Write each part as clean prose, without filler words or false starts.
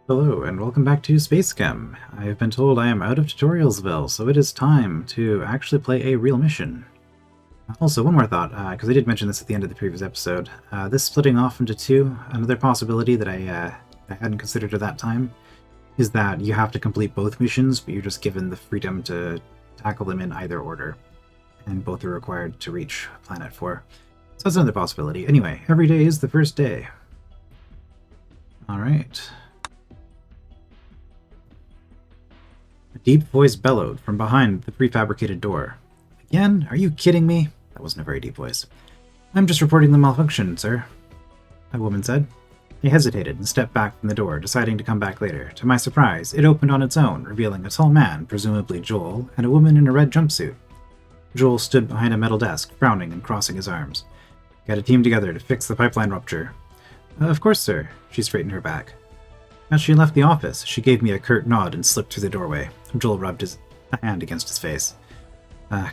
Hello, and welcome back to SpaceChem. I have been told I am out of Tutorialsville, so it is time to actually play a real mission. Also, one more thought, because I did mention this at the end of the previous episode. This splitting off into two, another possibility that I hadn't considered at that time, is that you have to complete both missions, but you're just given the freedom to tackle them in either order. And both are required to reach Planet 4. So that's another possibility. Anyway, every day is the first day. Alright. A deep voice bellowed from behind the prefabricated door. Again? Are you kidding me? That wasn't a very deep voice. I'm just reporting the malfunction, sir, a woman said. He hesitated and stepped back from the door, deciding to come back later. To my surprise, it opened on its own, revealing a tall man, presumably Joel, and a woman in a red jumpsuit. Joel stood behind a metal desk, frowning and crossing his arms. Got a team together to fix the pipeline rupture. Of course, sir. She straightened her back. As she left the office, she gave me a curt nod and slipped through the doorway. Joel rubbed a hand against his face.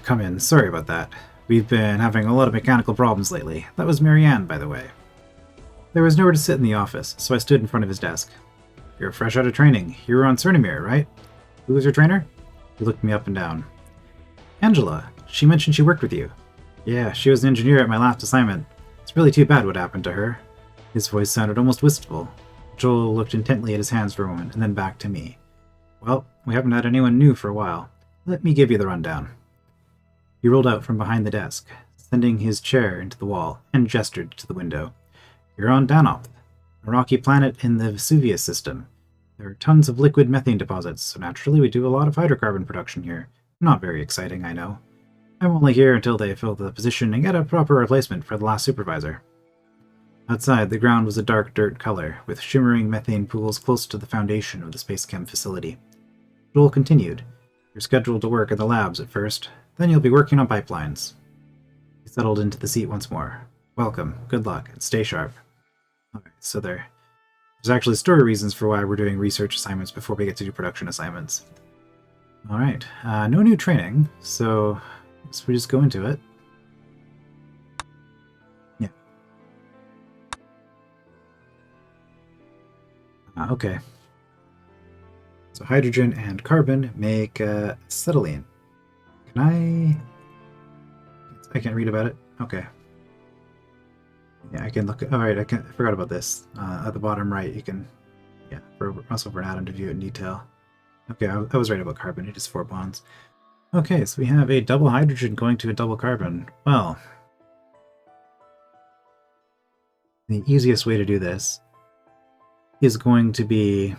Come in. Sorry about that. We've been having a lot of mechanical problems lately. That was Marianne, by the way. There was nowhere to sit in the office, so I stood in front of his desk. You're fresh out of training. You were on Cernimere, right? Who was your trainer? He looked me up and down. Angela. She mentioned she worked with you. Yeah, she was an engineer at my last assignment. It's really too bad what happened to her. His voice sounded almost wistful. Joel looked intently at his hands for a moment, and then back to me. Well, we haven't had anyone new for a while. Let me give you the rundown. He rolled out from behind the desk, sending his chair into the wall, and gestured to the window. You're on Danopth, a rocky planet in the Vesuvius system. There are tons of liquid methane deposits, so naturally we do a lot of hydrocarbon production here. Not very exciting, I know. I'm only here until they fill the position and get a proper replacement for the last supervisor. Outside, the ground was a dark dirt color, with shimmering methane pools close to the foundation of the SpaceChem facility. Joel continued. You're scheduled to work in the labs at first, then you'll be working on pipelines. He settled into the seat once more. Welcome, good luck, and stay sharp. Alright, so there's actually story reasons for why we're doing research assignments before we get to do production assignments. Alright, no new training, so we just go into it. Yeah. Okay. So hydrogen and carbon make acetylene. Can I can't read about it? Okay. Yeah, I can look at... Alright, I forgot about this. At the bottom right, you can... Yeah, also for an atom to view it in detail. Okay, I was right about carbon. It is 4 bonds. Okay, so we have a double hydrogen going to a double carbon. Well, the easiest way to do this is going to be...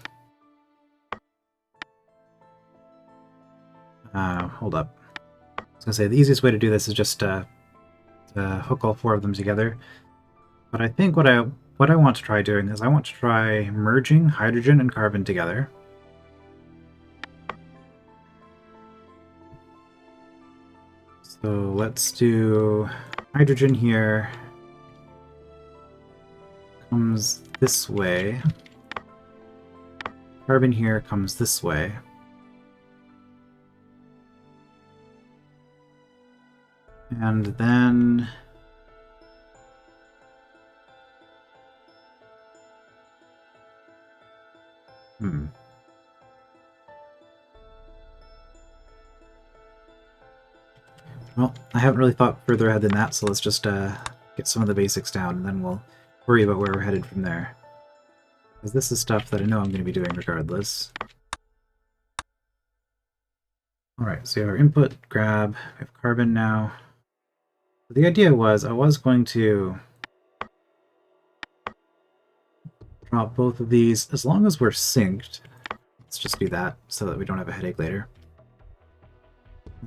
hold up. I was going to say, the easiest way to do this is just to hook all 4 of them together. But I think what I want to try doing is I want to try merging hydrogen and carbon together. So let's do hydrogen here. Comes this way. Carbon here comes this way. And then... Well, I haven't really thought further ahead than that, so let's just get some of the basics down, and then we'll worry about where we're headed from there. Because this is stuff that I know I'm going to be doing regardless. Alright, so we have our input, grab, we have carbon now. The idea was I was going to drop both of these as long as we're synced. Let's just do that so that we don't have a headache later.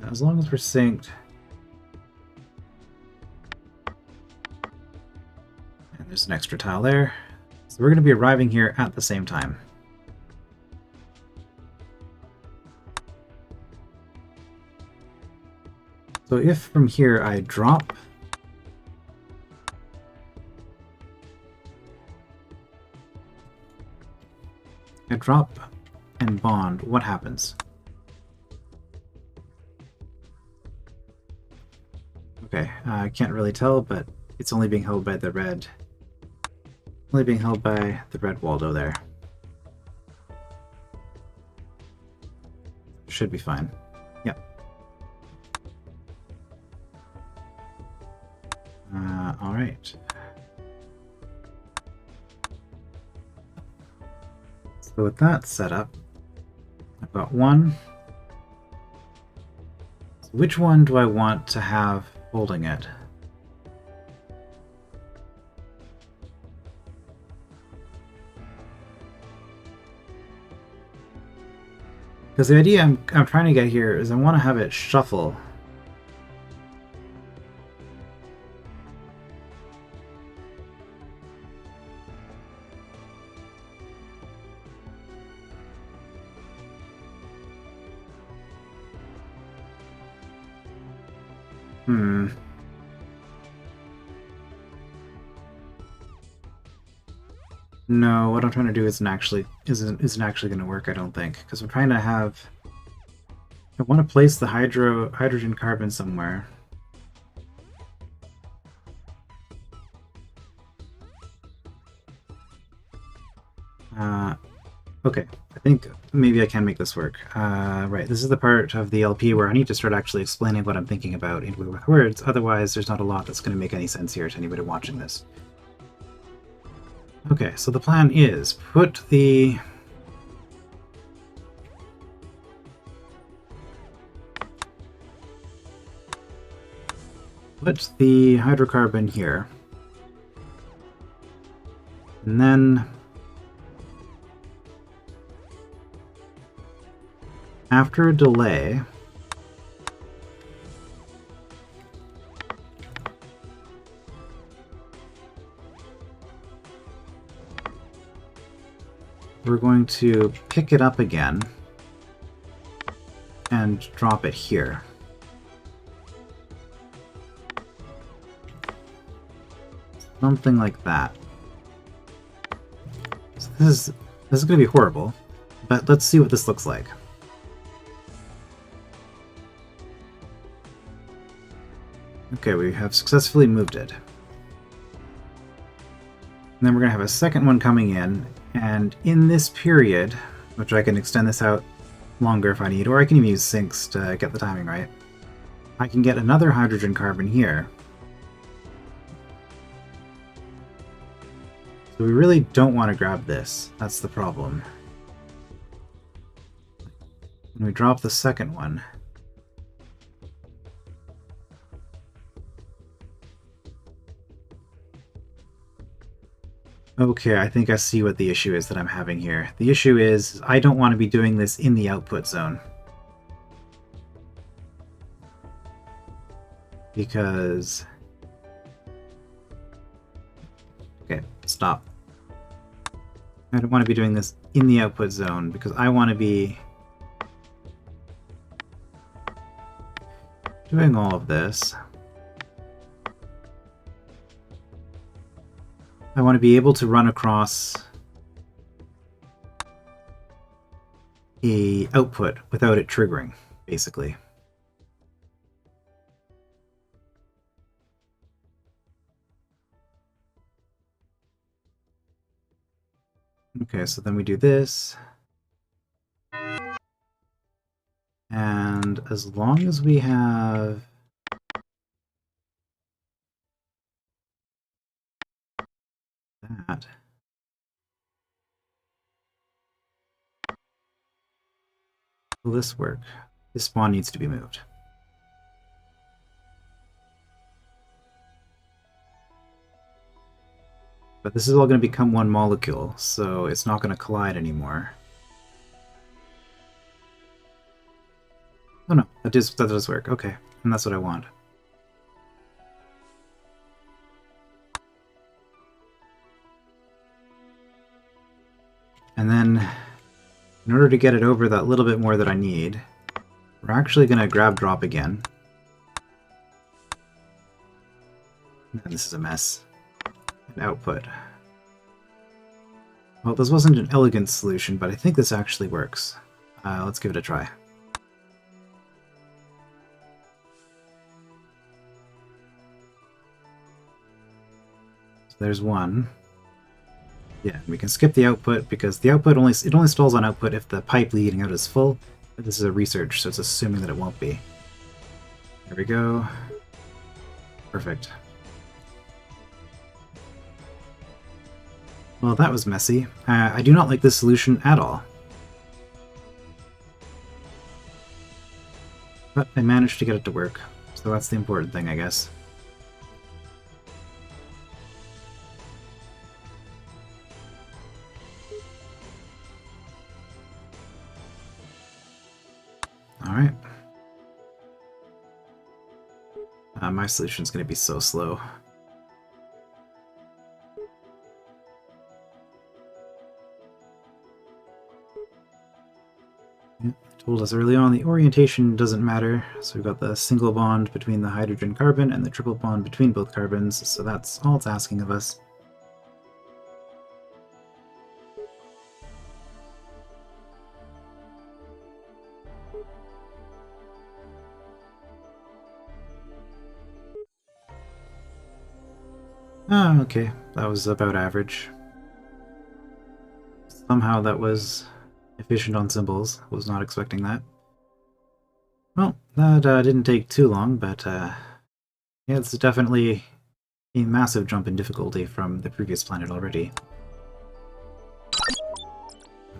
As long as we're synced. And there's an extra tile there. So we're going to be arriving here at the same time. So if from here I drop and bond, what happens? Okay, I can't really tell, but it's only being held by the red. Only being held by the red Waldo there. should be fine. Yep. Alright. So with that set up, I've got one. So which one do I want to have holding it? Because the idea I'm trying to get here is I want to have it shuffle. No, what I'm trying to do isn't actually going to work, I don't think, because I'm trying to have. I want to place the hydrogen carbon somewhere. Okay, I think maybe I can make this work. Right, this is the part of the LP where I need to start actually explaining what I'm thinking about with words, otherwise there's not a lot that's going to make any sense here to anybody watching this. Okay, so the plan is put the hydrocarbon here, and then after a delay, we're going to pick it up again and drop it here. Something like that. So this is going to be horrible, but let's see what this looks like. Okay, we have successfully moved it. And then we're going to have a second one coming in, and in this period, which I can extend this out longer if I need, or I can even use sinks to get the timing right, I can get another hydrogen carbon here. So we really don't want to grab this. That's the problem. When we drop the second one, okay, I think I see what the issue is that I'm having here. The issue is I don't want to be doing this in the output zone. Because... okay, stop. I don't want to be doing this in the output zone because I want to be doing all of this. I want to be able to run across a output without it triggering, basically. Okay, so then we do this. And as long as we have that, will this work? This spawn needs to be moved. But this is all going to become one molecule, so it's not going to collide anymore. Oh no, that does work. Okay, and that's what I want. And then, in order to get it over that little bit more that I need, we're actually going to grab drop again. And this is a mess. And output. Well, this wasn't an elegant solution, but I think this actually works. Let's give it a try. So there's one. Yeah, we can skip the output because the output only stalls on output if the pipe leading out is full. This is a research, so it's assuming that it won't be. There we go. Perfect. Well, that was messy. I do not like this solution at all. But I managed to get it to work, so that's the important thing, I guess. Alright. My solution's going to be so slow. Told us early on the orientation doesn't matter, so we've got the single bond between the hydrogen carbon and the triple bond between both carbons, so that's all it's asking of us. Ah, okay, that was about average. Somehow that was efficient on symbols. Was not expecting that. Well, that didn't take too long, but yeah, it's definitely a massive jump in difficulty from the previous planet already.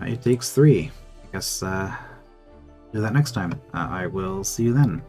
It takes 3. I guess do that next time. I will see you then.